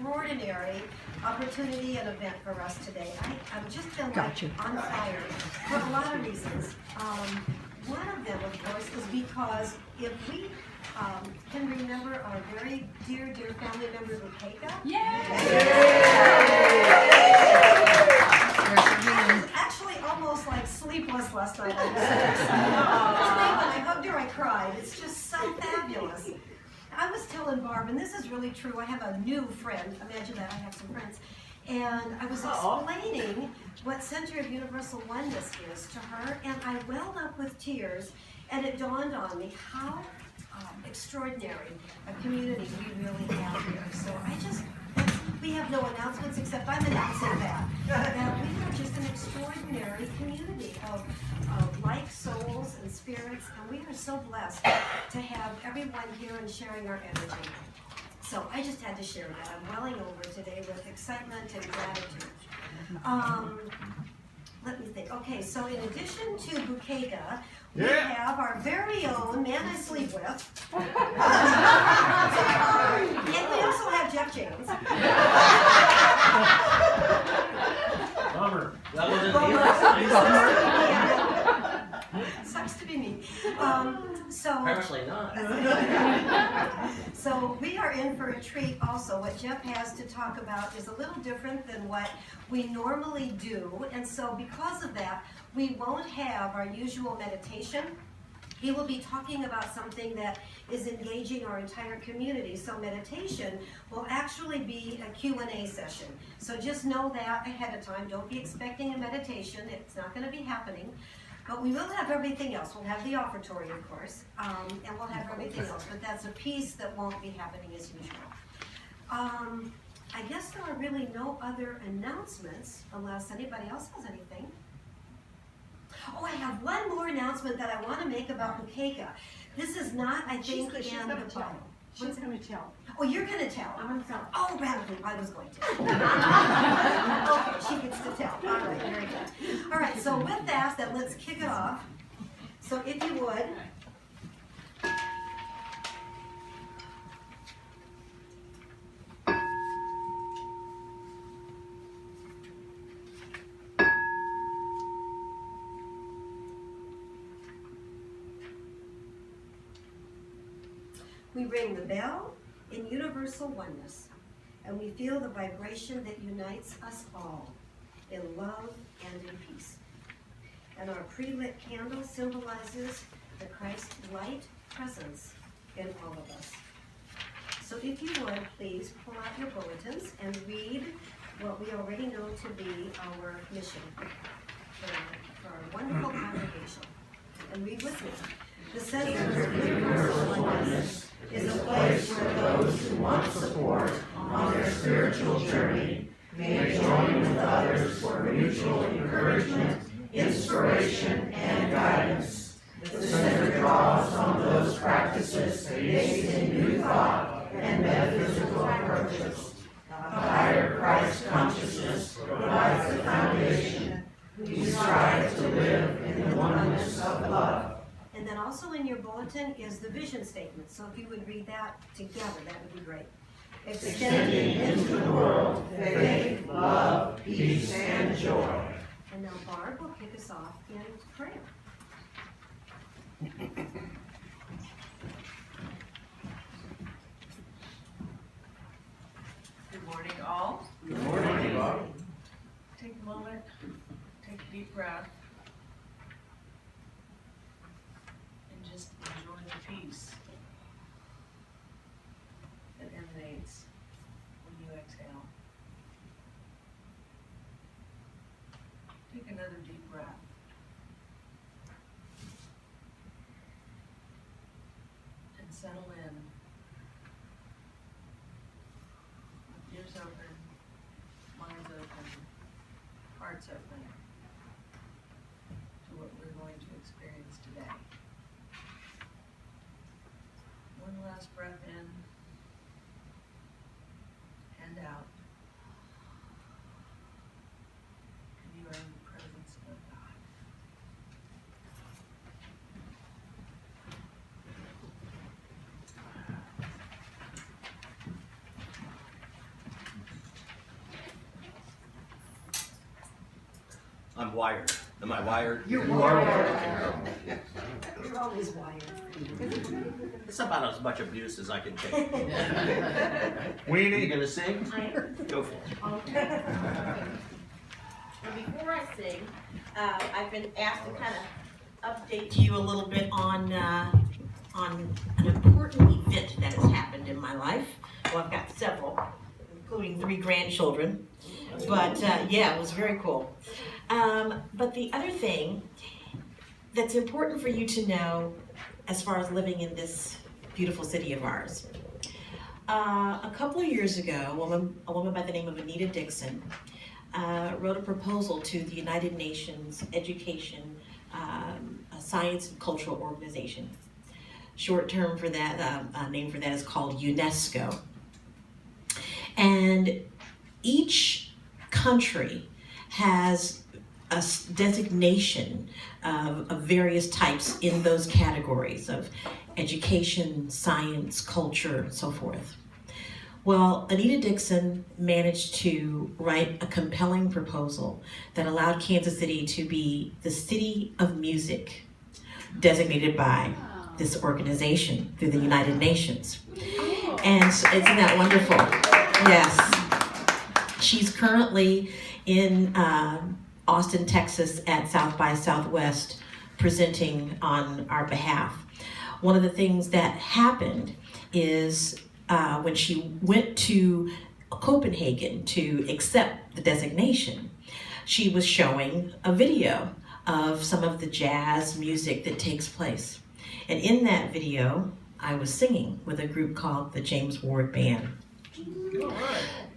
extraordinary opportunity and event for us today. I've just been on fire for a lot of reasons. One of them, of course, is because if we can remember our very dear, dear family member, Bukeka. Yay! I was actually almost like sleepless last night. I was so excited. When I hugged her, I cried. It's just so fabulous. I was telling Barb, and this is really true, I have a new friend. Imagine that, I have some friends. And I was explaining what Center of Universal Oneness is to her, and I welled up with tears, and it dawned on me how extraordinary a community we really have here. So we have no announcements except I'm announcing that we are just an extraordinary community of like souls and spirits, and we are so blessed to have everyone here and sharing our energy. So I just had to share that. I'm welling over today with excitement and gratitude. Let me think. Okay, so in addition to Bukeka, we have our very own man I sleep with. And we also have Jeff James. Bummer. That Sucks to be me. Actually not. So we are in for a treat also. What Jeff has to talk about is a little different than what we normally do. And so because of that, we won't have our usual meditation. He will be talking about something that is engaging our entire community. So meditation will actually be a Q&A session. So just know that ahead of time. Don't be expecting a meditation. It's not going to be happening. But we will have everything else. We'll have the offertory, of course, and we'll have everything else. But that's a piece that won't be happening as usual. I guess there are really no other announcements unless anybody else has anything. Oh, I have one more announcement that I want to make about Bukeka. This is not, I think, in the Bible. She's going to tell. Oh, you're going to tell? I'm going to tell. Oh, radically, I was going to. Okay, she gets to tell. All right, very good. All right, so with that, then let's kick it off. So if you would. We ring the bell in universal oneness, and we feel the vibration that unites us all in love and in peace. And our pre-lit candle symbolizes the Christ light presence in all of us. So if you would, please pull out your bulletins and read what we already know to be our mission for our wonderful congregation. And read with me. The Center of Universal Oneness is a place where those who want support on their spiritual journey may join with others for mutual encouragement, inspiration, and guidance. The Center draws on those practices based in new thought and metaphysical approaches. The higher Christ consciousness provides the foundation. We strive to live in the oneness of love. And then also in your bulletin is the vision statement. So if you would read that together, that would be great. Extending into the world faith, love, peace, and joy. And now Barb will kick us off in prayer. Good morning, all. Good morning, Bob. Take a moment, take a deep breath, and just enjoy the peace that emanates when you exhale. Take another deep breath. And settle in. With ears open, minds open, hearts open to what we're going to experience today. One last breath in and out. And you are in the presence of God. I'm wired. Am I wired? You're wired. You're always wired. It's about as much abuse as I can take. You Weenie. gonna sing? Go for it. Okay. Well, before I sing, I've been asked to kind of update you a little bit on an important event that has happened in my life. Well, I've got several, including 3 grandchildren. But yeah, it was very cool. But the other thing that's important for you to know as far as living in this beautiful city of ours. A couple of years ago, a woman by the name of Anita Dixon wrote a proposal to the United Nations Education, Science and Cultural Organization. Short term for that, name for that is called UNESCO. And each country has a designation of various types in those categories of education, science, culture, and so forth. Well, Anita Dixon managed to write a compelling proposal that allowed Kansas City to be the city of music designated by this organization through the United Nations. And so, isn't that wonderful? Yes. She's currently in Austin, Texas at South by Southwest presenting on our behalf. One of the things that happened is when she went to Copenhagen to accept the designation, she was showing a video of some of the jazz music that takes place. And in that video, I was singing with a group called the James Ward Band.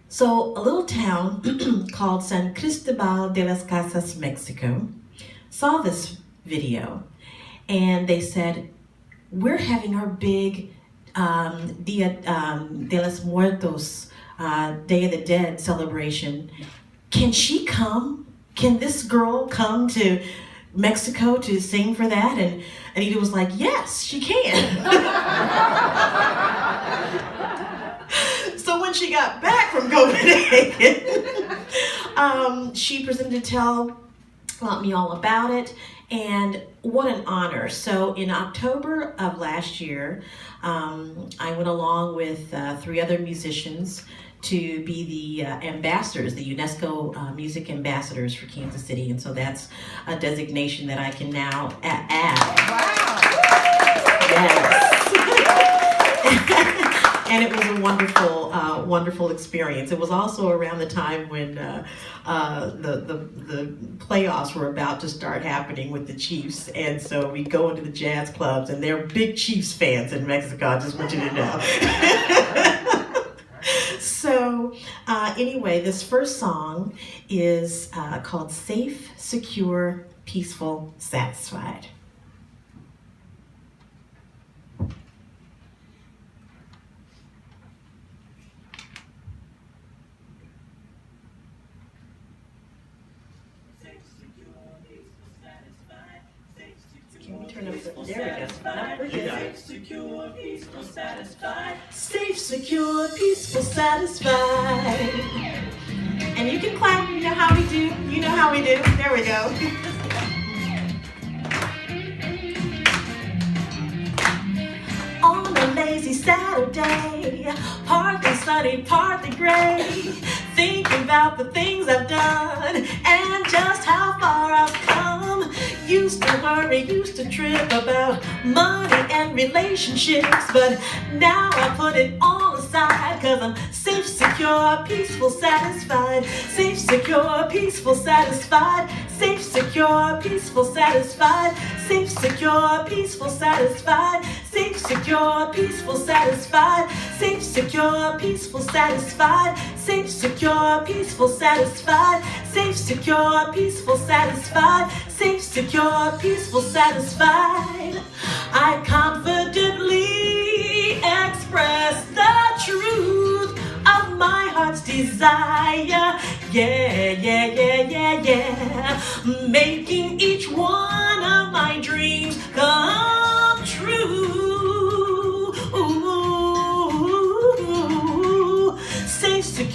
So a little town called San Cristobal de las Casas, Mexico, saw this video, and they said, we're having our big Dia de los Muertos, Day of the Dead celebration. Can she come? Can this girl come to Mexico to sing for that? And Anita was like, yes, she can. So when she got back from Copenhagen, she presented to tell me all about it, and what an honor. So in October of last year, I went along with 3 other musicians to be the ambassadors, the UNESCO music ambassadors for Kansas City, and so that's a designation that I can now add. Wow! Yes. And it was a wonderful, wonderful experience. It was also around the time when the playoffs were about to start happening with the Chiefs, and so we go into the jazz clubs, and they're big Chiefs fans in Mexico. I just want you to know. So anyway, this first song is called "Safe, Secure, Peaceful, Satisfied." Can we turn up the, there we go. Safe, secure, peaceful, satisfied. Safe, secure, peaceful, satisfied. And you can clap, you know how we do. You know how we do. There we go. On a lazy Saturday, partly sunny, partly gray, thinking about the things I've done and just how far I've come. Used to worry, used to trip about money and relationships, but now I put it all aside, 'cause I'm safe, secure, peaceful, satisfied. Safe, secure, peaceful, satisfied. Safe, secure, peaceful, satisfied. Safe, secure, peaceful, satisfied. Safe, secure, peaceful, satisfied. Safe, secure, peaceful, satisfied. Safe, secure, peaceful, satisfied. Safe, secure, peaceful, satisfied. Safe, secure, peaceful, satisfied. I confidently express the truth of my heart's desire. Yeah, yeah, yeah, yeah, yeah. Making each one of my dreams come true. Safe, secure,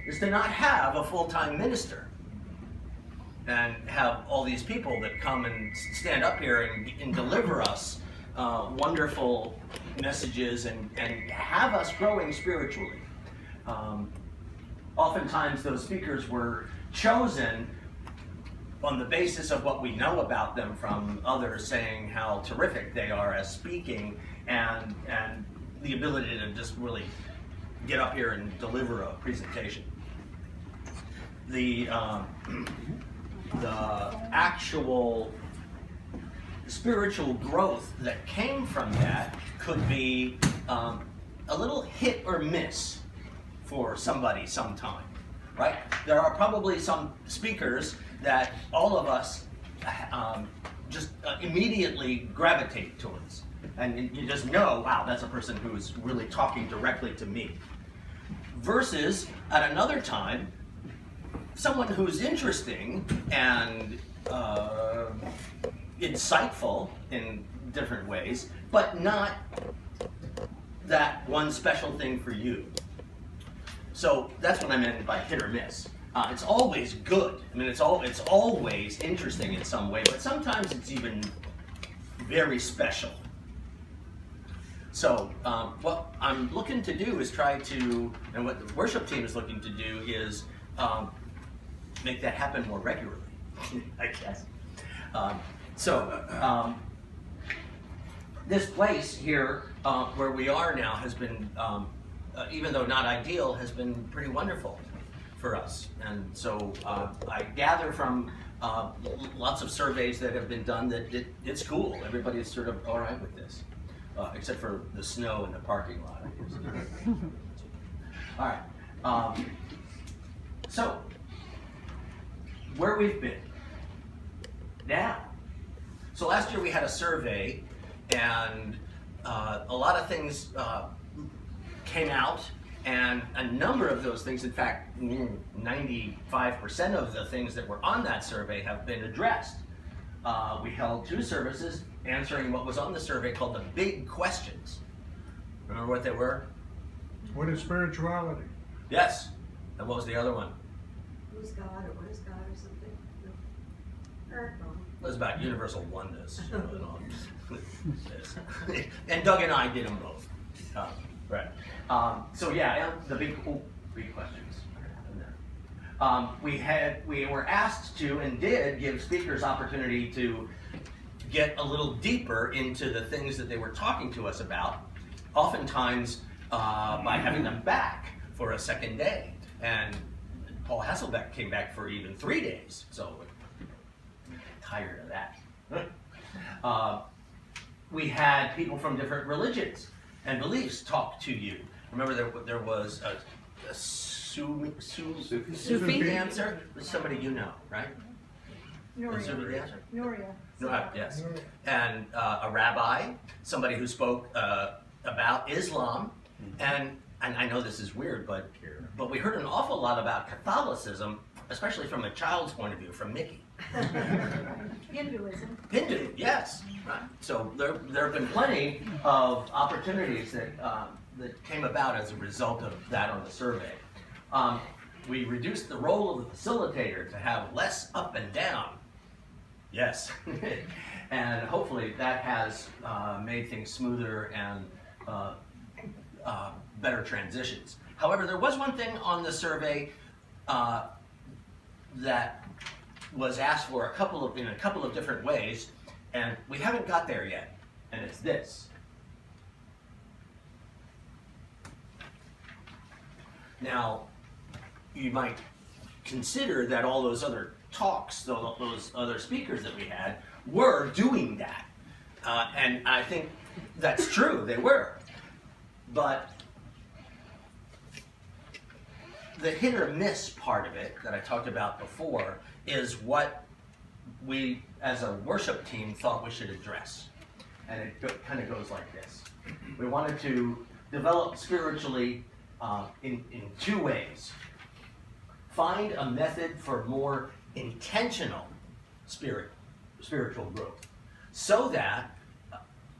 is to not have a full-time minister and have all these people that come and stand up here and deliver us wonderful messages and have us growing spiritually. Oftentimes those speakers were chosen on the basis of what we know about them from others saying how terrific they are as speaking and the ability to just really get up here and deliver a presentation. The actual spiritual growth that came from that could be a little hit or miss for somebody sometime, right? There are probably some speakers that all of us just immediately gravitate towards. And you just know, wow, that's a person who's really talking directly to me. Versus, at another time, someone who's interesting and insightful in different ways, but not that one special thing for you. So that's what I meant by hit or miss. It's always good. I mean, it's always interesting in some way, but sometimes it's even very special. So what I'm looking to do is try to, and what the worship team is looking to do is make that happen more regularly, I guess. This place here where we are now has been, even though not ideal, has been pretty wonderful for us. And so I gather from lots of surveys that have been done that it's cool. Everybody's sort of all right with this, except for the snow in the parking lot, I guess. All right. So where we've been now. So last year we had a survey, and a lot of things came out, and a number of those things, in fact, 95% of the things that were on that survey have been addressed. We held 2 services answering what was on the survey called the big questions. Remember what they were? What is spirituality? Yes. And what was the other one? Who's God or what is God or something? No. Wrong. It was about universal oneness. And Doug and I did them both. Right. So yeah, the big questions. We were asked to and did give speakers opportunity to get a little deeper into the things that they were talking to us about, oftentimes by having them back for a second day. And Paul Hasselbeck came back for even 3 days, so tired of that. We had people from different religions and beliefs talk to you. Remember there was a Sufi dancer? Somebody you know, right? A Sufi dancer? Nuria. Yes. And a rabbi, somebody who spoke about Islam, and I know this is weird, but we heard an awful lot about Catholicism, especially from a child's point of view, from Mickey. Hinduism. Hindu, yes. Right. So there have been plenty of opportunities that came about as a result of that on the survey. We reduced the role of the facilitator to have less up and down. Yes. And hopefully that has made things smoother and better transitions. However, there was one thing on the survey that was asked for in a couple of different ways, and we haven't got there yet, and it's this. Now, you might consider that all those other talks, those other speakers that we had, were doing that. And I think that's true, they were. But the hit or miss part of it that I talked about before is what we, as a worship team, thought we should address. And it kind of goes like this. We wanted to develop spiritually in 2 ways. Find a method for more intentional spiritual growth, so that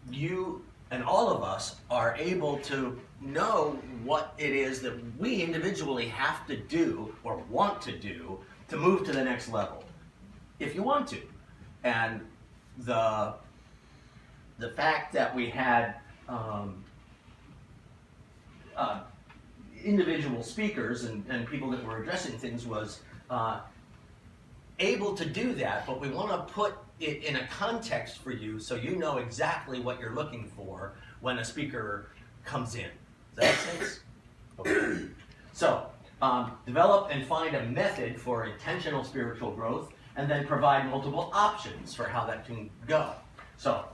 you and all of us are able to know what it is that we individually have to do or want to do to move to the next level, if you want to. And the fact that we had individual speakers and people that were addressing things was able to do that, but we want to put it in a context for you so you know exactly what you're looking for when a speaker comes in. Does that make sense? Okay. So, develop and find a method for intentional spiritual growth, and then provide multiple options for how that can go. So,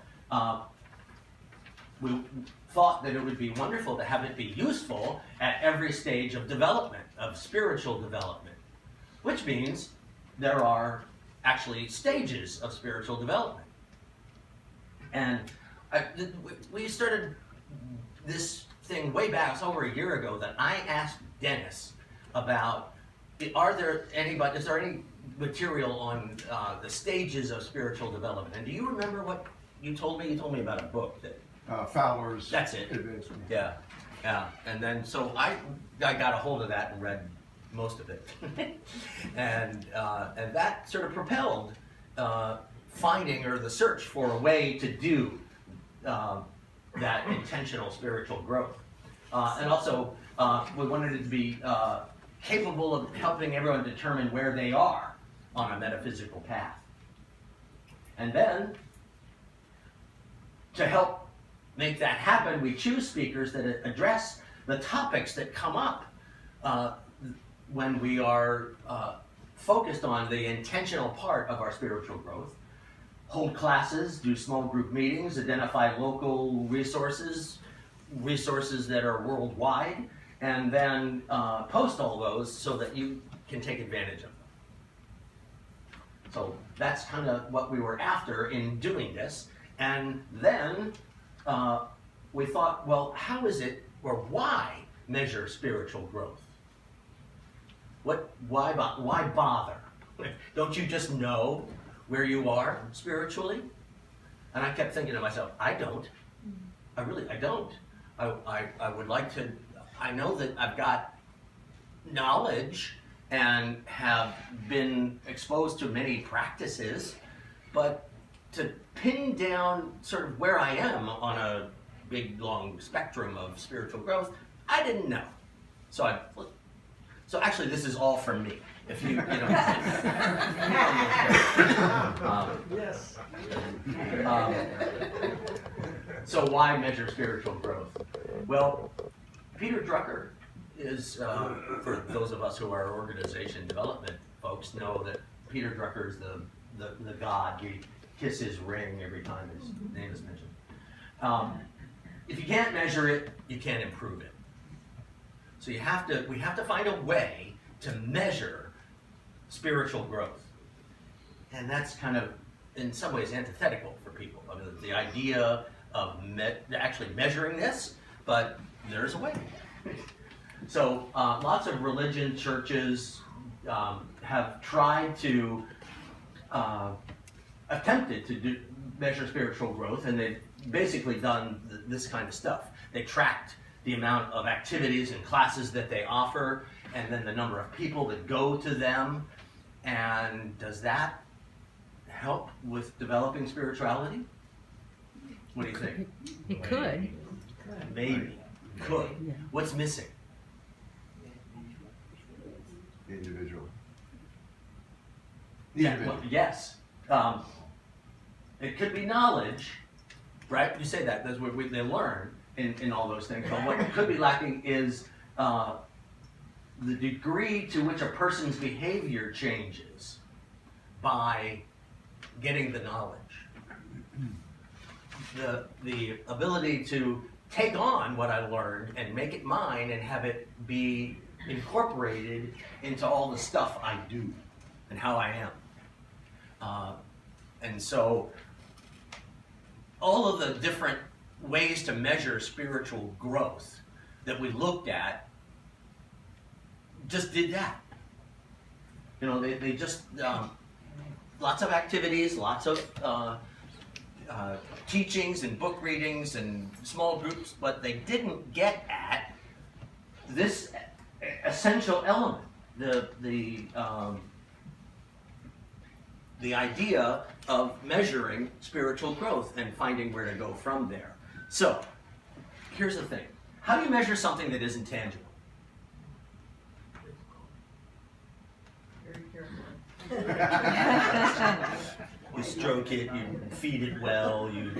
we thought that it would be wonderful to have it be useful at every stage of development, of spiritual development, which means there are actually stages of spiritual development. And we started this thing way back, it's over a year ago, that I asked Dennis about, is there any material on the stages of spiritual development? And do you remember what you told me? You told me about a book that... Fowler's That's it. Advancement. Yeah, yeah. And then, so I got a hold of that and read most of it. and that sort of propelled finding, or the search for, a way to do that intentional spiritual growth. And also, we wanted it to be capable of helping everyone determine where they are on a metaphysical path. And then, to help make that happen, we choose speakers that address the topics that come up when we are focused on the intentional part of our spiritual growth. Hold classes, do small group meetings, identify local resources that are worldwide, and then post all those so that you can take advantage of them. So that's kind of what we were after in doing this. And then we thought, well, how is it, or why measure spiritual growth? Why bother? Don't you just know where you are spiritually? And I kept thinking to myself, I don't. I don't. I would like to, I know that I've got knowledge and have been exposed to many practices, but to pin down sort of where I am on a big, long spectrum of spiritual growth, I didn't know. So actually, this is all from me. If you know. Yes. So why measure spiritual growth? Well, Peter Drucker is, for those of us who are organization development folks, know that Peter Drucker is the god. We kiss his ring every time his name is mentioned. If you can't measure it, you can't improve it. So we have to find a way to measure spiritual growth. And that's kind of, in some ways, antithetical for people. I mean, the idea of actually measuring this, but there's a way. So lots of religion, churches have tried to, attempted to measure spiritual growth, and they've basically done this kind of stuff. They tracked the amount of activities and classes that they offer, and then the number of people that go to them. And does that help with developing spirituality? What do you think? It could. Maybe. Could. Yeah. What's missing? Individual. Yeah, well, yes. It could be knowledge, right? You say that, that's what they learn in all those things. But what could be lacking is the degree to which a person's behavior changes by getting the knowledge. The ability to take on what I learned and make it mine and have it be incorporated into all the stuff I do and how I am. And so all of the different ways to measure spiritual growth that we looked at just did that. You know, they just, lots of activities, lots of teachings and book readings and small groups, but they didn't get at this essential element, the idea of measuring spiritual growth and finding where to go from there. So, here's the thing. How do you measure something that isn't tangible? Very careful. You stroke it, you feed it well, you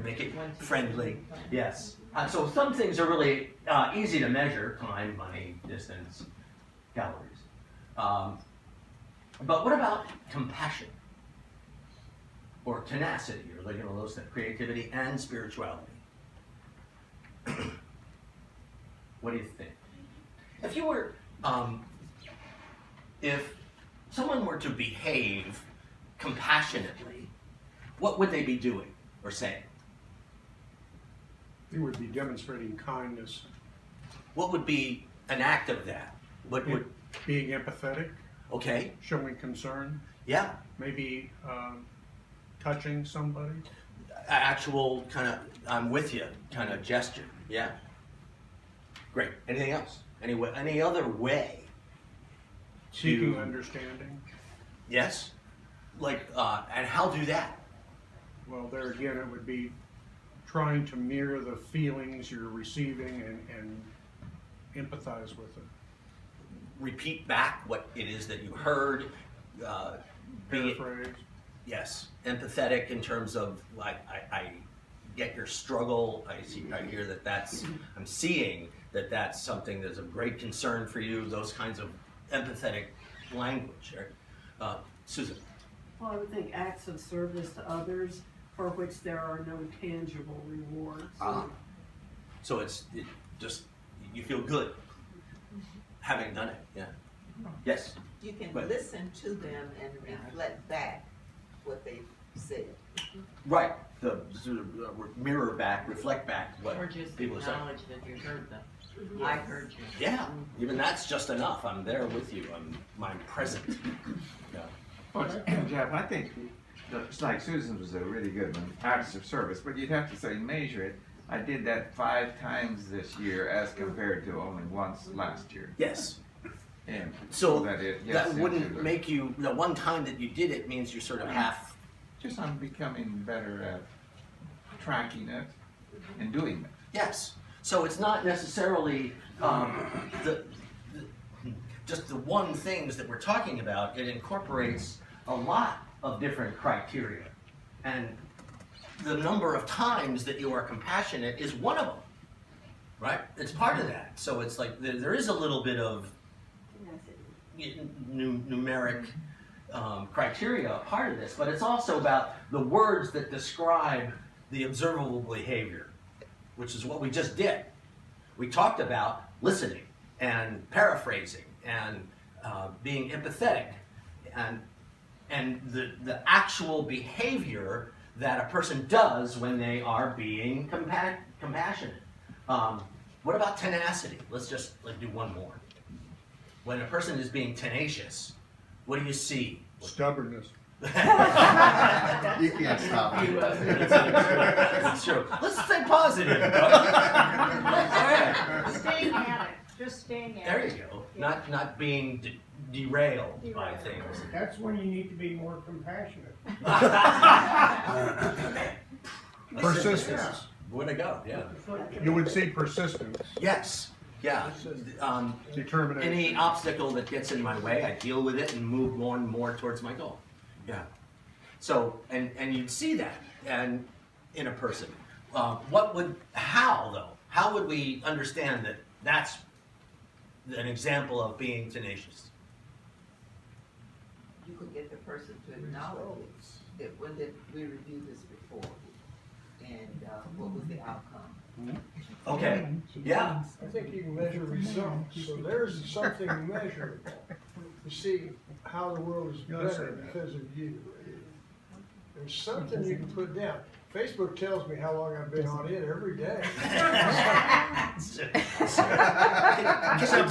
make it friendly. Yes. So some things are really easy to measure: time, money, distance, calories. But what about compassion or tenacity, or those things, creativity and spirituality? What do you think? If you were, if someone were to behave compassionately, what would they be doing or saying? You would be demonstrating kindness. What would be an act of that? What would? Being empathetic, Okay. showing concern, Yeah. maybe touching somebody. Actual kind of, I'm with you, kind of gesture. Yeah. Great. Anything else? Any other way? Seeking understanding. Yes. And how do that? Well, there again, it would be trying to mirror the feelings you're receiving and empathize with it. Repeat back what it is that you heard. Paraphrase. Yes, empathetic in terms of I get your struggle. I hear I'm seeing that's something that's of great concern for you. Those kinds of empathetic language. Right? Susan. Well, I would think acts of service to others for which there are no tangible rewards. So it just you feel good having done it. Yeah. Yes. You can But- listen to them and reflect back what they said. Right. The sort of mirror back, reflect back what Or just people are saying. acknowledge that you heard them. I heard you. Yeah. Even that's just enough. I'm there with you. I'm present. Yeah. Well, Jeff, I think it's like Susan's was a really good one, acts of service, but you'd have to say measure it. I did that 5 times this year as compared to only once last year. Yes. And So that wouldn't make you, the one time that you did it means you're sort of half. Just I'm becoming better at tracking it and doing it. Yes. So it's not necessarily just the one things that we're talking about. It incorporates a lot of different criteria. And the number of times that you are compassionate is one of them. Right? It's part of that. So it's like there is a little bit of numeric criteria part of this, but it's also about the words that describe the observable behavior, which is what we just did. We talked about listening and paraphrasing and being empathetic and the actual behavior that a person does when they are being compassionate. What about tenacity? Let's just do one more. When a person is being tenacious, what do you see? Stubbornness. You can't stop me. That's true. Let's stay positive. All right. Staying at it, just staying at There it. you go. Not being derailed by things. That's when you need to be more compassionate. Persistence. Way to go, yeah. You would see persistence. Yes, yeah. Determination. Any obstacle that gets in my way, I deal with it and move more and more towards my goal. Yeah. So, and you'd see that and in a person. How would we understand that that's an example of being tenacious? You could get the person to acknowledge it. That when did we review this before? And what was the outcome? Okay, yeah. I think you can measure results, so there's something measurable. You see how the world is better because of you. There's something you can put down. Facebook tells me how long I've been on it every day. Except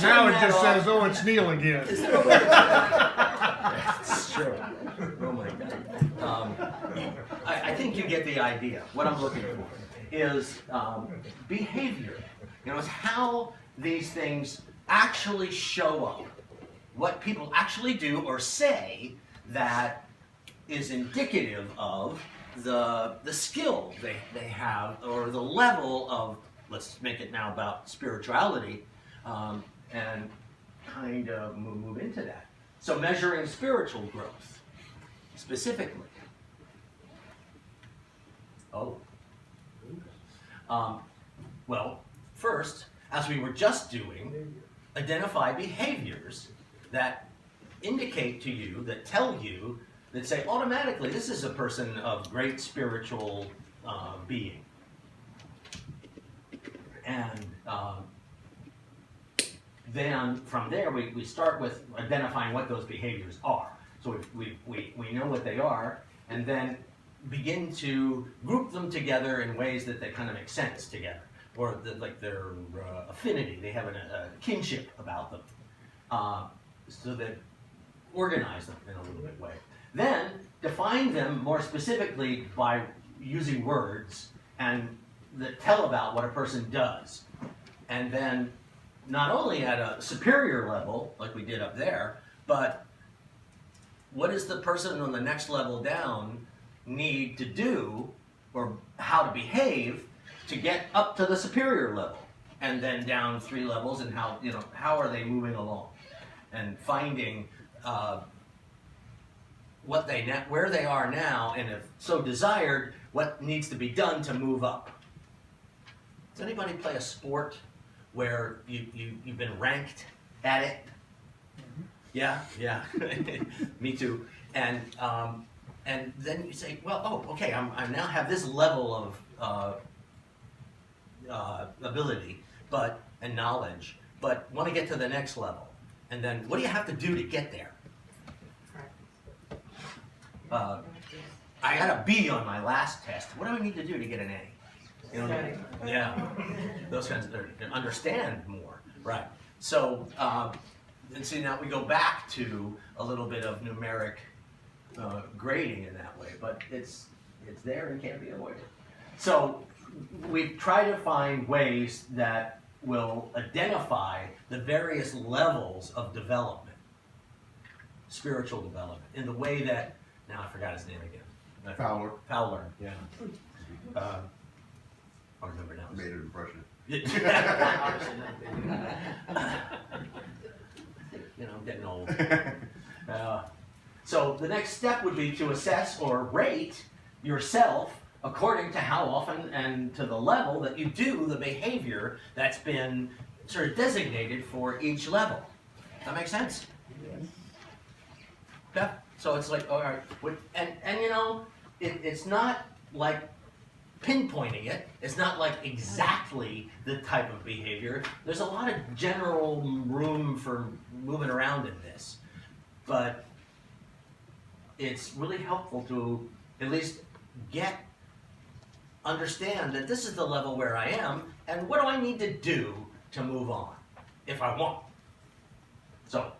now it just says, oh, it's Neil again. It's true. Oh my God. I think can get the idea. What I'm looking for is behavior. It's how these things actually show up. What people actually do or say that is indicative of the skill they have, or the level of, let's make it now about spirituality, and kind of move into that. So measuring spiritual growth, specifically. Well, first, as we were just doing, identify behaviors that indicate to you, that tell you, that say automatically, this is a person of great spiritual being. And then from there, we start with identifying what those behaviors are. So we know what they are, and then begin to group them together in ways that they kind of make sense together, or like their affinity. They have a kinship about them, so that organize them in a little bit way. Then define them more specifically by using words and that tell about what a person does. And then not only at a superior level, like we did up there, but what does the person on the next level down need to do, or how to behave to get up to the superior level, and then down 3 levels, and how are they moving along, and finding where they are now, and if so desired, what needs to be done to move up. Does anybody play a sport where you've been ranked at it? Yeah. Me too. And then you say, well, okay, I now have this level of ability, and knowledge, but want to get to the next level. And then what do you have to do to get there? I got a B on my last test. What do I need to do to get an A? Yeah, those kinds of things. Understand more, right? So, and see, now we go back to a little bit of numeric grading in that way, but it's there and can't be avoided. So we try to find ways that will identify the various levels of development, spiritual development, in the way that, now I forgot his name again. Fowler, yeah. I remember now. Made an impression. I'm getting old. So the next step would be to assess or rate yourself according to how often and to the level that you do the behavior that's been sort of designated for each level. Does that make sense? Yes. Yeah. So it's like, all right, and it's not like pinpointing it. It's not like exactly the type of behavior. There's a lot of general room for moving around in this, but it's really helpful to at least understand that this is the level where I am, and what do I need to do to move on, if I want. So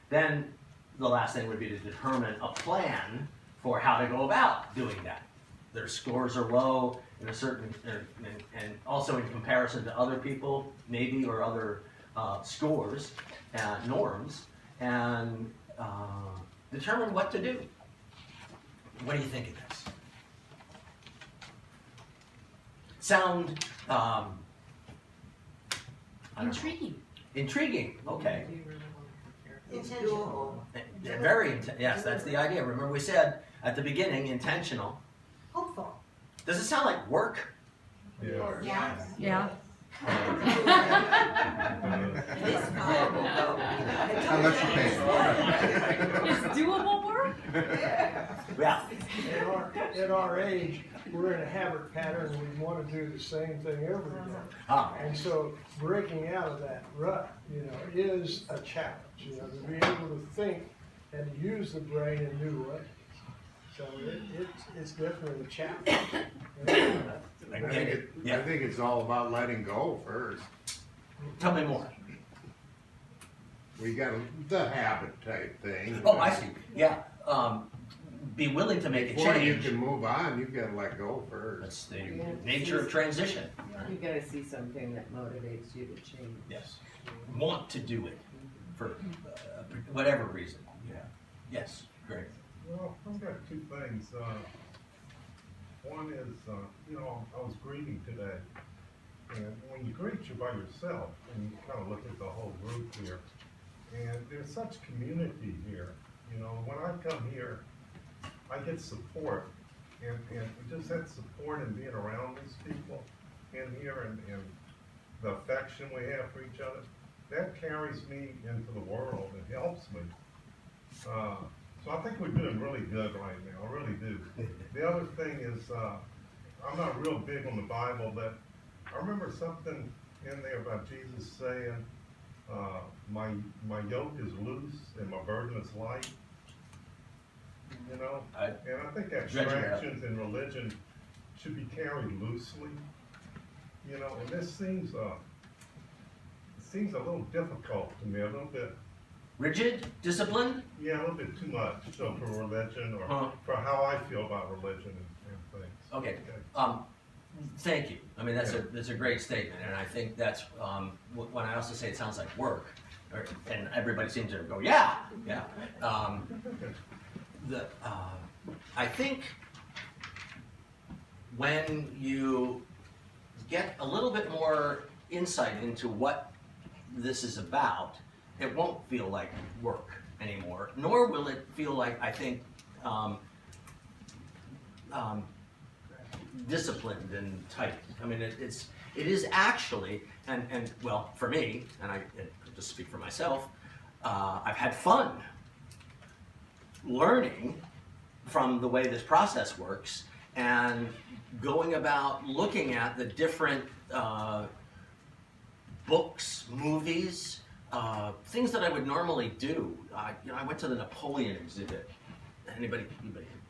then the last thing would be to determine a plan for how to go about doing that. Their scores are low in a certain, and also in comparison to other people, maybe, or other scores, norms, and determine what to do. What do you think of this? Sound intriguing. Intriguing, okay. It's doable. Yes, that's the idea. Remember we said at the beginning, intentional. Hopeful. Does it sound like work? Yeah. Yeah. It's doable though. Unless you pay. It's doable work? Yeah. At our age, we're in a habit pattern and we want to do the same thing every day. And so breaking out of that rut, is a challenge, to be able to think and to use the brain in new ways. So it's definitely a challenge. I think it's all about letting go first. Tell me more. We got the habit type thing. Oh, I see. Yeah. be willing to make a Before you change. can move on, you've gotta let go first. That's the nature of transition. You gotta see something that motivates you to change. Yes. Want to do it for whatever reason. Yeah. Yes, Greg. Well, I've got two things. One is, I was greeting today, and when you greet, you're by yourself, and you kind of look at the whole group here, and there's such community here. When I come here, I get support, and just that support and being around these people in here, and the affection we have for each other, that carries me into the world and helps me. So I think we're doing really good right now, I really do. The other thing is, I'm not real big on the Bible, but I remember something in there about Jesus saying, my yoke is loose and my burden is light. And I think abstractions in religion should be carried loosely. And this seems a little difficult to me, a little bit. Rigid? Disciplined? Yeah, a little bit too much, so for religion, or for how I feel about religion and things. Okay. Thank you. I mean, that's a great statement, and I think that's when I also say it sounds like work, and everybody seems to go, yeah. I think when you get a little bit more insight into what this is about, it won't feel like work anymore, nor will it feel like, I think, disciplined and tight. I mean, it is actually, and well, for me, and I just speak for myself, I've had fun learning from the way this process works and going about looking at the different books, movies, things that I would normally do. I went to the Napoleon exhibit.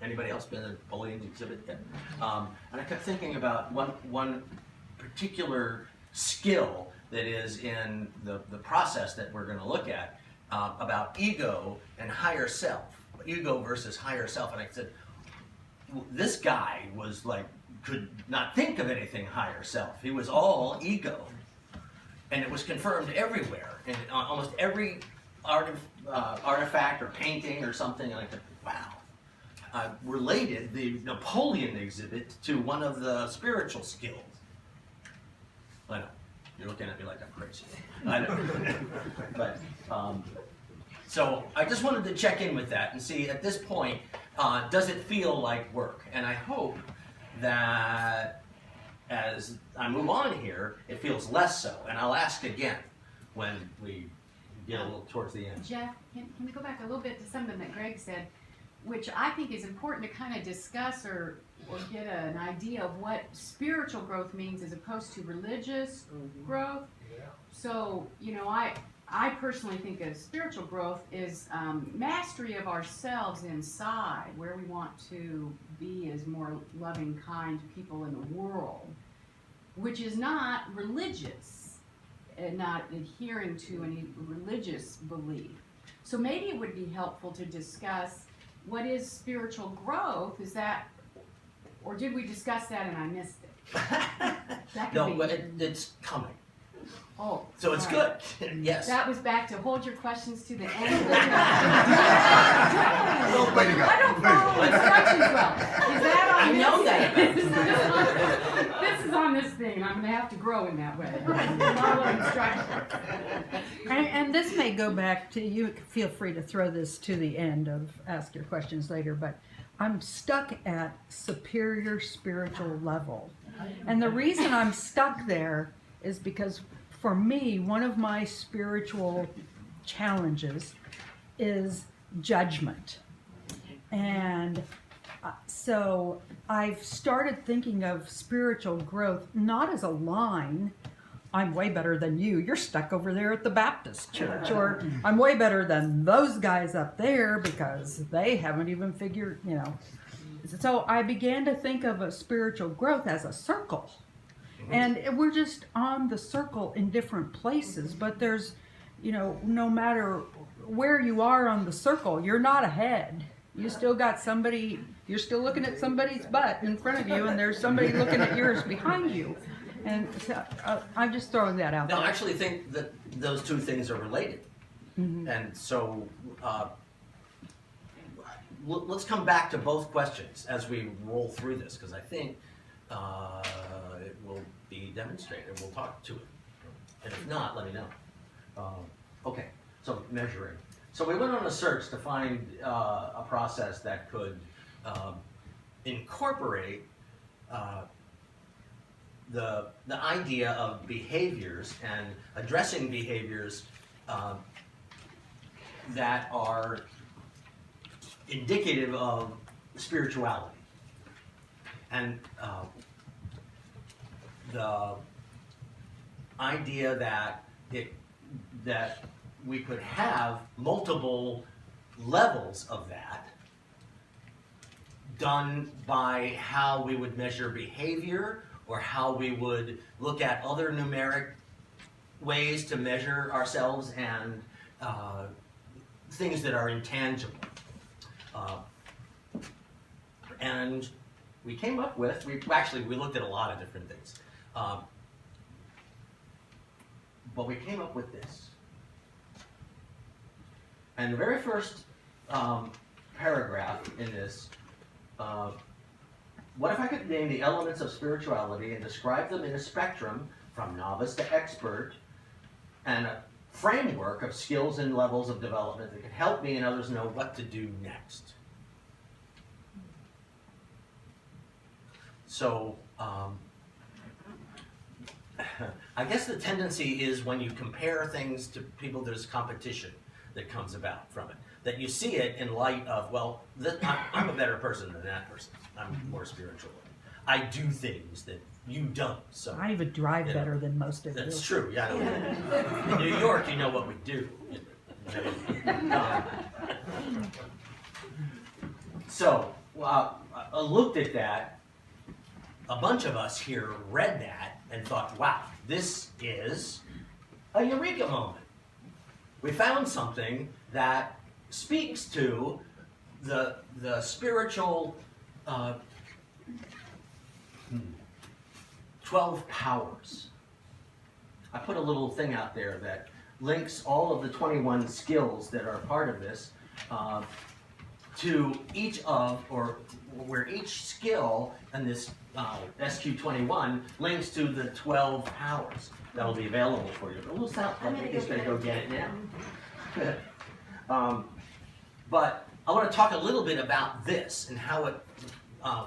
Anybody else been to the Napoleon exhibit yet? And I kept thinking about one particular skill that is in the process that we're going to look at about ego and higher self, ego versus higher self. And I said, this guy was like, could not think of anything higher self. He was all ego. And it was confirmed everywhere, in almost every artifact or painting or something. And I thought, wow. I related the Napoleon exhibit to one of the spiritual skills. I know, you're looking at me like I'm crazy. I know. But, so I just wanted to check in with that and see at this point, does it feel like work? And I hope that as I move on here, it feels less so. And I'll ask again when we get a little towards the end. Jeff, can we go back a little bit to something that Greg said, which I think is important to kind of discuss or get an idea of what spiritual growth means as opposed to religious growth. Yeah. So, I personally think of spiritual growth is mastery of ourselves inside, where we want to be as more loving, kind people in the world, which is not religious and not adhering to any religious belief. So maybe it would be helpful to discuss what is spiritual growth. Is that, or did we discuss that and I missed it? That could No, be. but it's coming. Oh, So it's right. good. Yes. That was back to hold your questions to the end. Way to go. I don't follow instructions well. Is that on I know that this? This is on this thing, and I'm going to have to grow in that way. Follow instructions. And this may go back to, you feel free to throw this to the end of ask your questions later, but I'm stuck at superior spiritual level. And the reason I'm stuck there is because for me, one of my spiritual challenges is judgment. And so I've started thinking of spiritual growth not as a line, I'm way better than you, you're stuck over there at the Baptist church, or I'm way better than those guys up there because they haven't even figured, So I began to think of a spiritual growth as a circle. And we're just on the circle in different places, but there's, no matter where you are on the circle, you're not ahead. You still got somebody, you're still looking at somebody's butt in front of you, and there's somebody looking at yours behind you. And so, I'm just throwing that out No, I there. actually think that those two things are related. And so, let's come back to both questions as we roll through this, because I think it will be demonstrated. We'll talk to it. And if not, let me know. Okay, so measuring. So we went on a search to find a process that could incorporate the idea of behaviors and addressing behaviors that are indicative of spirituality. And the idea that we could have multiple levels of that done by how we would measure behavior, or how we would look at other numeric ways to measure ourselves and things that are intangible. And we came up with, we looked at a lot of different things. But we came up with this. And the very first paragraph in this, what if I could name the elements of spirituality and describe them in a spectrum from novice to expert, and a framework of skills and levels of development that could help me and others know what to do next? So, I guess the tendency is when you compare things to people, there's competition that comes about from it. That you see it in light of, well, I'm a better person than that person. I'm more spiritual. I do things that you don't. So I even drive better than most of you. that's true. Yeah. In New York, you know what we do. So I looked at that. A bunch of us here read that and thought, wow, this is a eureka moment. We found something that speaks to the spiritual 12 powers. I put a little thing out there that links all of the 21 skills that are part of this to each of, or where each skill in this SQ21 links to the 12 powers that will be available for you. A little sound, I think he's going to go get it now. But I want to talk a little bit about this and how it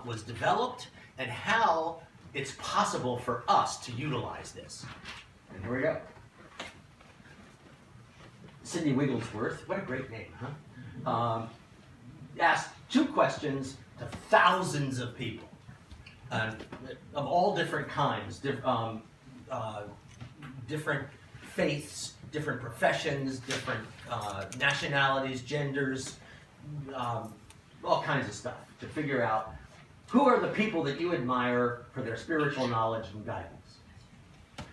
was developed and how it's possible for us to utilize this. And here we go. Cindy Wigglesworth, what a great name, huh? Asked 2 questions to thousands of people of all different kinds, different faiths, different professions, different nationalities, genders, all kinds of stuff, to figure out who are the people that you admire for their spiritual knowledge and guidance.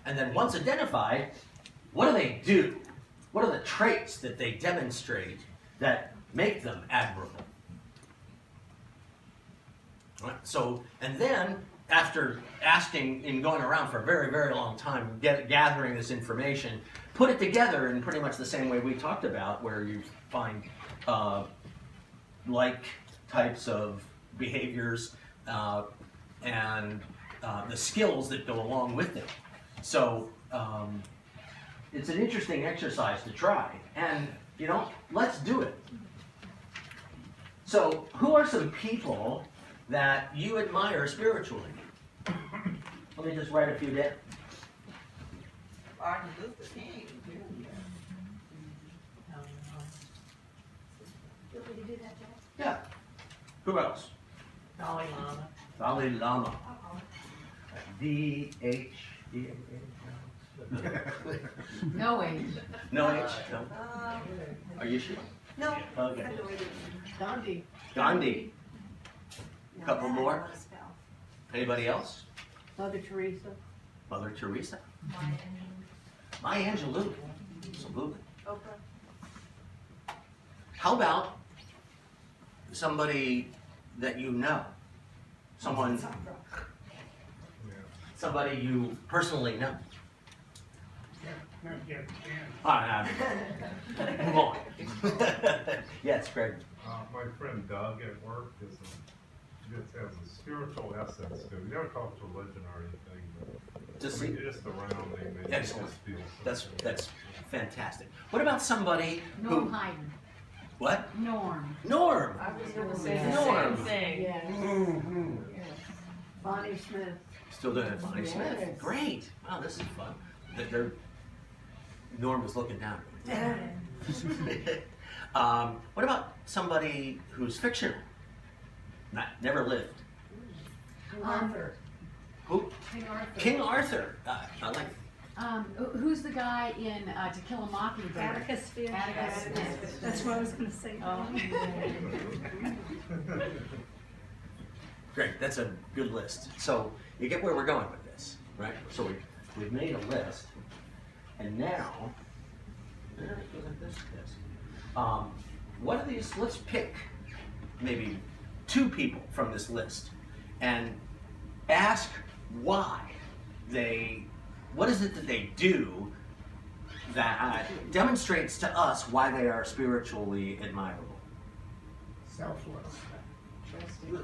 And then once identified, what do they do? What are the traits that they demonstrate that make them admirable? So, and then after asking and going around for a very, very long time, gathering this information, put it together in pretty much the same way we talked about, where you find like types of behaviors and the skills that go along with it. So it's an interesting exercise to try, and you know, let's do it. So who are some people that you admire spiritually? Let me just write a few down. Martin Luther King. You want me to do that, Jack? Yeah. Who else? Dalai Lama. Dalai Lama. Uh-oh. D-H. No age. No H? No. Are you sure? No. Okay. Gandhi. Gandhi. Now Couple that I more? know how to spell. Anybody else? Mother Teresa. Mother Teresa. Maya Angelou. Absolutely. Oprah. How about somebody that you know, somebody you personally know. Move on. Yes, Greg. My friend Doug at work just has a spiritual essence to it. We never talk religion or anything, but Just just around him, and excellent. just feels That's fantastic. What about somebody Norm who? Hyden. What? Norm. Norm. I was gonna say the Norm. same thing. Yeah. Bonnie Smith. Still doing it, Bonnie Smith. Yes. Great. Wow, this is fun. Norm was looking down. What about somebody who's fictional? Never lived. Arthur. Who? King Arthur. King Arthur. I like. Who's the guy in To Kill a Mockingbird? Atticus Finch. Atticus Finch. That's what I was gonna say. Oh. Great. That's a good list. So you get where we're going with this, right? So we've made a list, and now. What are these? Let's pick maybe 2 people from this list and ask why what is it that they do that demonstrates to us why they are spiritually admirable? Selfless.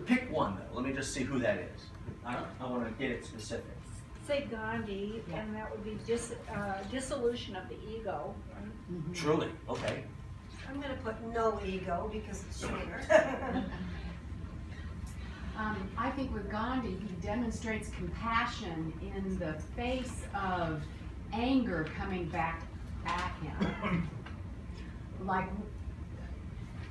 Pick one though. Let me just see who that is. I want to get it specific. Say Gandhi, and that would be dissolution of the ego. Right? Truly, okay. I'm gonna put no ego because it's shorter. I think with Gandhi, he demonstrates compassion in the face of anger coming back at him. Like,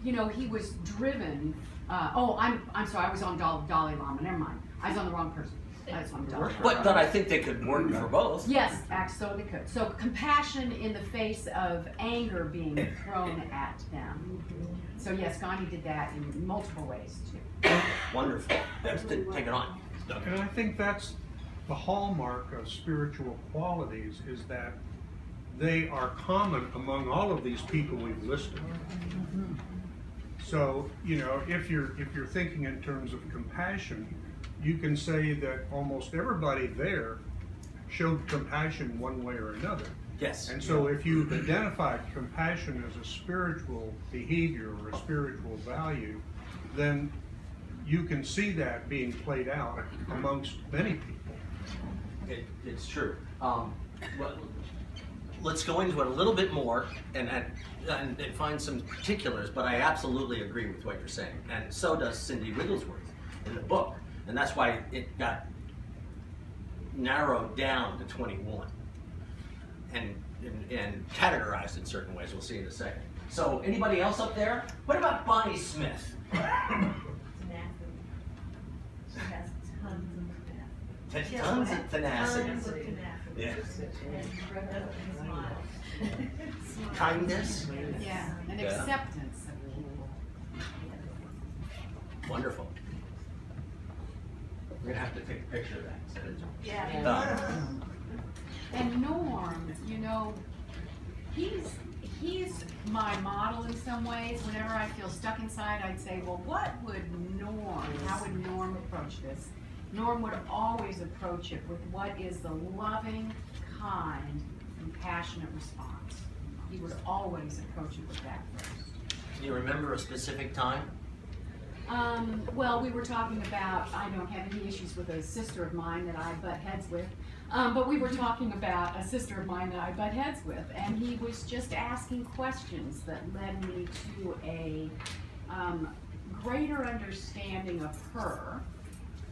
he was driven. I'm sorry, I was on Dalai Lama. Never mind. I was on the wrong person. I was on Dalai Lama. But I think they could work for both. Yes, so they could. So compassion in the face of anger being thrown at them. So yes, Gandhi did that in multiple ways too. Wonderful. Let's take it on. And I think that's the hallmark of spiritual qualities, is that they are common among all of these people we've listed. So, if you're thinking in terms of compassion, you can say that almost everybody there showed compassion one way or another. Yes. And so if you've identified compassion as a spiritual behavior or a spiritual value, then you can see that being played out amongst many people. It's true. Well, let's go into it a little bit more and find some particulars, but I absolutely agree with what you're saying. And so does Cindy Wigglesworth in the book. And that's why it got narrowed down to 21 and categorized in certain ways. We'll see in a second. So anybody else up there? What about Bonnie Smith? She has tons of tenacity. Tons of tenacity. Yeah. Smile. Kindness. Yeah, and acceptance of people. Wonderful. We're gonna have to take a picture of that. Yeah. And Norm, he's my model in some ways. Whenever I feel stuck inside, I'd say, well, how would Norm approach this? Norm would always approach it with what is the loving, kind, compassionate response. He would always approach it with that first. Can you remember a specific time? Well, we were talking about, I don't have any issues with a sister of mine that I butt heads with, but we were talking about a sister of mine that I butt heads with, and he was just asking questions that led me to a greater understanding of her.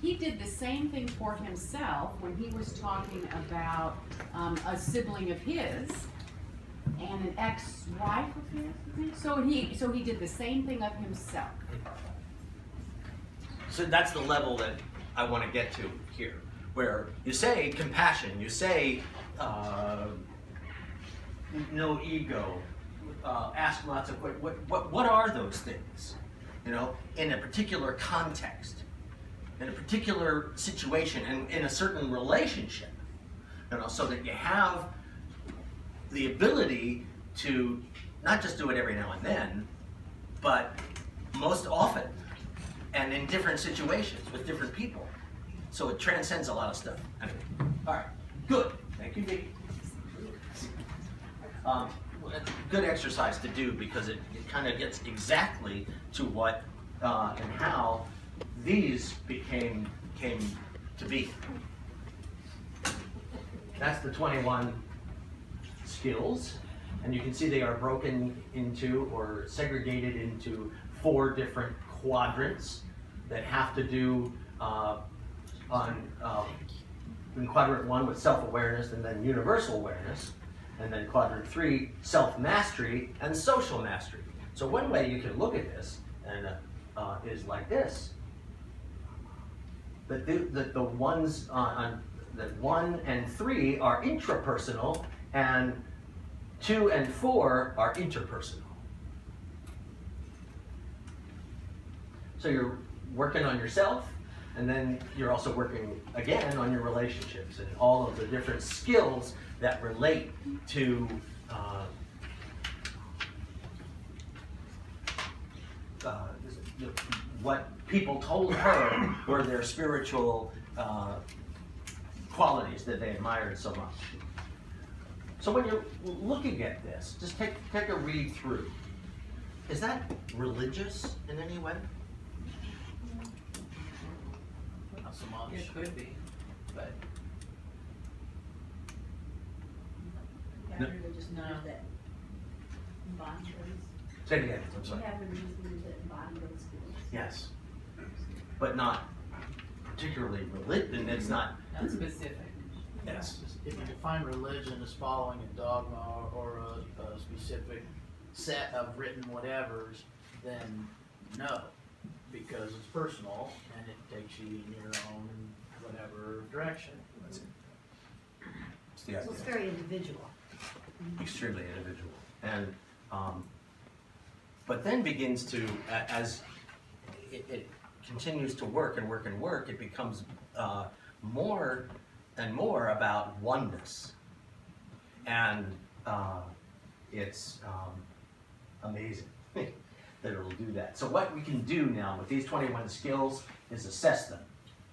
He did the same thing for himself when he was talking about a sibling of his and an ex-wife of his. So he did the same thing of himself. So that's the level that I want to get to here, where you say compassion, you say no ego, ask lots of questions. What are those things? In a particular context, in a particular situation, and in a certain relationship, so that you have the ability to not just do it every now and then, but most often and in different situations with different people. So it transcends a lot of stuff. Anyway, all right, good. Thank you, Vicky. Good exercise to do because it kind of gets exactly to what and how these came to be. That's the 21 skills, and you can see they are broken into or segregated into 4 different quadrants that have to do in quadrant 1 with self-awareness and then universal awareness, and then quadrant 3 self-mastery and social mastery. So one way you can look at this and is like this: that the ones that 1 and 3 are intrapersonal, and 2 and 4 are interpersonal. So you're working on yourself, and then you're also working again on your relationships and all of the different skills that relate to what people told her were their spiritual qualities that they admired so much. So when you're looking at this, just take a read through. Is that religious in any way? Not so much. It could be, but No. Religious No. leaders that embody those. Say it again, I'm sorry. We have religious leaders that embody those skills. Yes. But not particularly religious, and it's not. not specific. Yes. If you define religion as following a dogma or a specific set of written whatevers, then no, because it's personal and it takes you in your own whatever direction. That's it. It's the So idea. it's very individual. Extremely individual. And but then begins to, as it continues to work and work and work, it becomes more and more about oneness. And it's amazing that it'll do that. So what we can do now with these 21 skills is assess them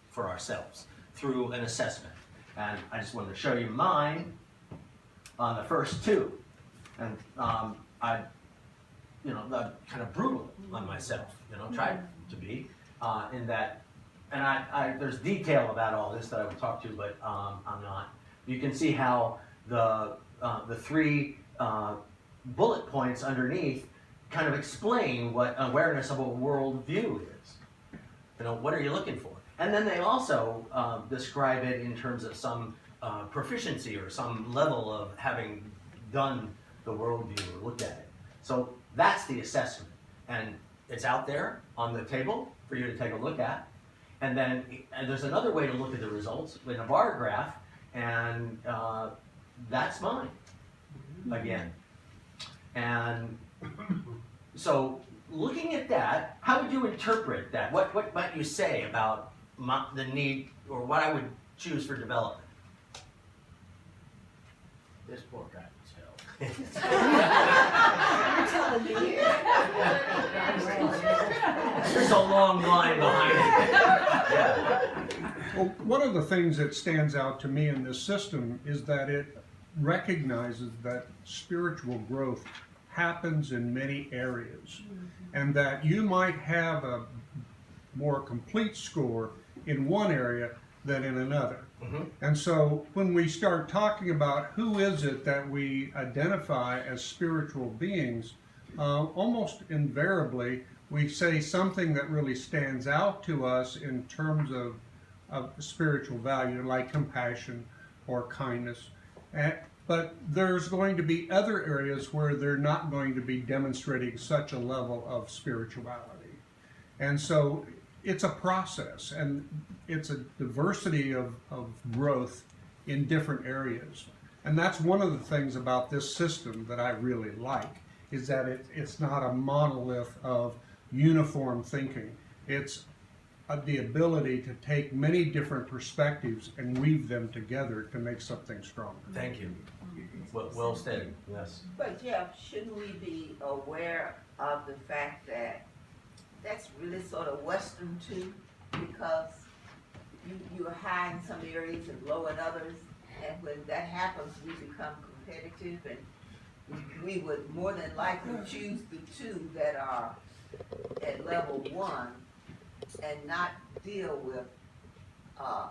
for ourselves through an assessment. And I just wanted to show you mine on the first 2. And I'm kind of brutal on myself, tried to be, in that, and there's detail about all this that I would talk to, but I'm not. You can see how the 3 bullet points underneath kind of explain what awareness of a worldview is. What are you looking for? And then they also describe it in terms of some proficiency or some level of having done the worldview or looked at it. So that's the assessment. And it's out there on the table for you to take a look at. And then there's another way to look at the results in a bar graph, and that's mine again. And so looking at that, how would you interpret that? What might you say about the need, or what I would choose for development? This poor guy was hell. You're telling me. There's a long line behind it. Yeah. Well, one of the things that stands out to me in this system is that it recognizes that spiritual growth happens in many areas, and that you might have a more complete score in one area than in another. And so when we start talking about who is it that we identify as spiritual beings, almost invariably we say something that really stands out to us in terms of spiritual value, like compassion or kindness. But there's going to be other areas where they're not going to be demonstrating such a level of spirituality. And so it's a process, and it's a diversity of growth in different areas. And that's one of the things about this system that I really like, is that it's not a monolith of uniform thinking. It's the ability to take many different perspectives and weave them together to make something stronger. Thank you. Well stated, yes. But Jeff, shouldn't we be aware of the fact that that's really sort of Western too, because you are high in some areas and low in others, and when that happens, we become competitive, and we would more than likely choose the two that are at level 1 and not deal with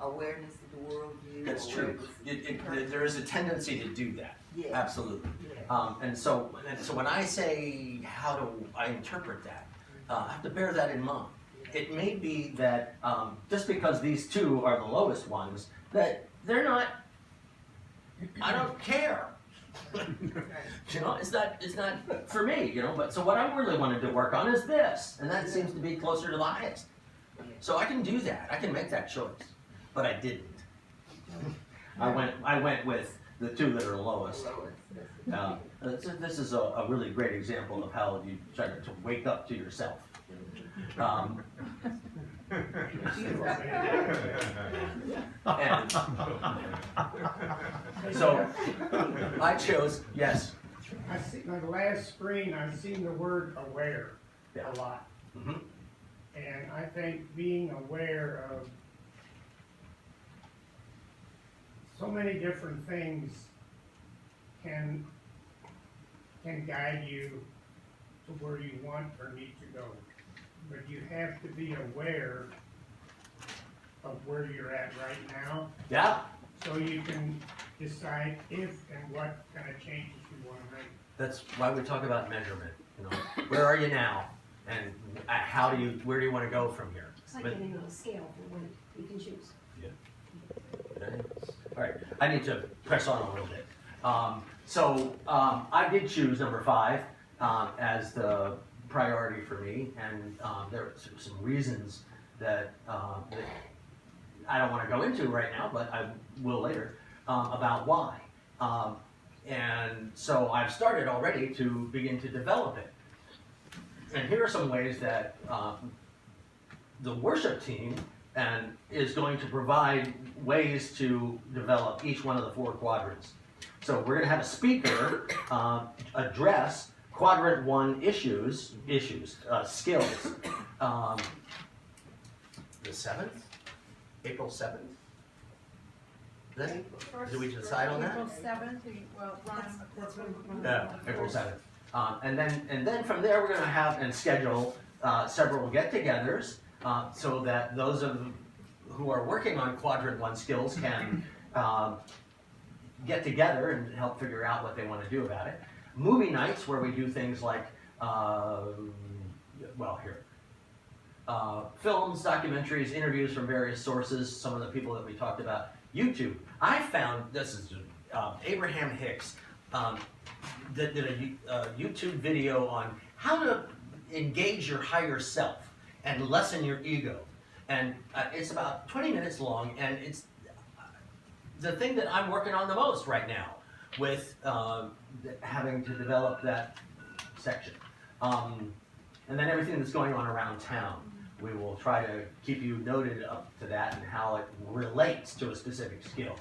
awareness of the worldview. That's true. There is a tendency to do that. Yeah. Absolutely. Yeah. And so when I say how do I interpret that, I have to bear that in mind. It may be that just because these two are the lowest ones, that they're not. I don't care. You know, it's not for me. You know, but so what I really wanted to work on is this, and that seems to be closer to the highest. So I can do that. I can make that choice, but I didn't. I went with the two that are lowest. This is a really great example of how you try to wake up to yourself. And so I chose, yes. I see, on the last screen, I've seen the word aware a lot. Mm-hmm. And I think being aware of so many different things can guide you to where you want or need to go. But you have to be aware of where you're at right now. Yeah. So you can decide if and what kind of changes you want to make. That's why we talk about measurement. You know, where are you now, and where do you want to go from here? It's like getting on a scale for when you can choose. Yeah. Okay. All right. I need to press on a little bit. I did choose number 5 as the priority for me, and there are some reasons that I don't want to go into right now, but I will later, about why. And so I've started already to begin to develop it. And here are some ways that the worship team is going to provide ways to develop each one of the 4 quadrants. So we're going to have a speaker address quadrant 1 issues, skills. The 7th? April 7th? Did we decide on that? April 7th, well, That's when. Yeah, April 7th. And then from there we're going to have and schedule several get-togethers so that those who are working on quadrant 1 skills can get together and help figure out what they want to do about it. Movie nights where we do things like, films, documentaries, interviews from various sources, some of the people that we talked about. YouTube. I found, this is Abraham Hicks, did a YouTube video on how to engage your higher self and lessen your ego. And it's about 20 minutes long, and it's the thing that I'm working on the most right now with having to develop that section. And then everything that's going on around town. We will try to keep you noted up to that and how it relates to a specific skill.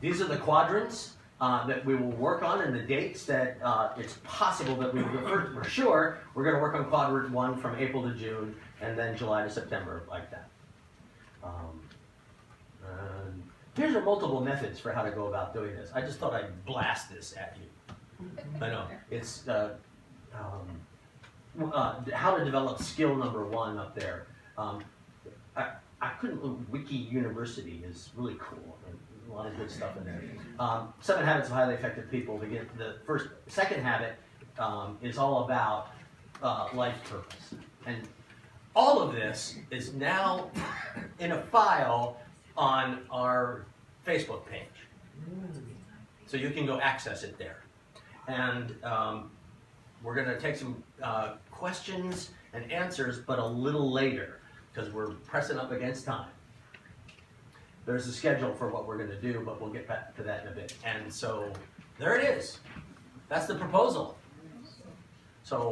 These are the quadrants that we will work on and the dates that it's possible that we will, for sure, we're going to work on quadrant 1 from April to June and then July to September, like that. And here's are multiple methods for how to go about doing this. I just thought I'd blast this at you. I know, it's how to develop skill number 1 up there. I couldn't, Wiki University is really cool. A lot of good stuff in there. 7 Habits of Highly Effective People. The second habit is all about life purpose. And all of this is now in a file on our Facebook page. So you can go access it there. And we're going to take some questions and answers, but a little later, because we're pressing up against time. There's a schedule for what we're going to do, but we'll get back to that in a bit. And so there it is. That's the proposal. So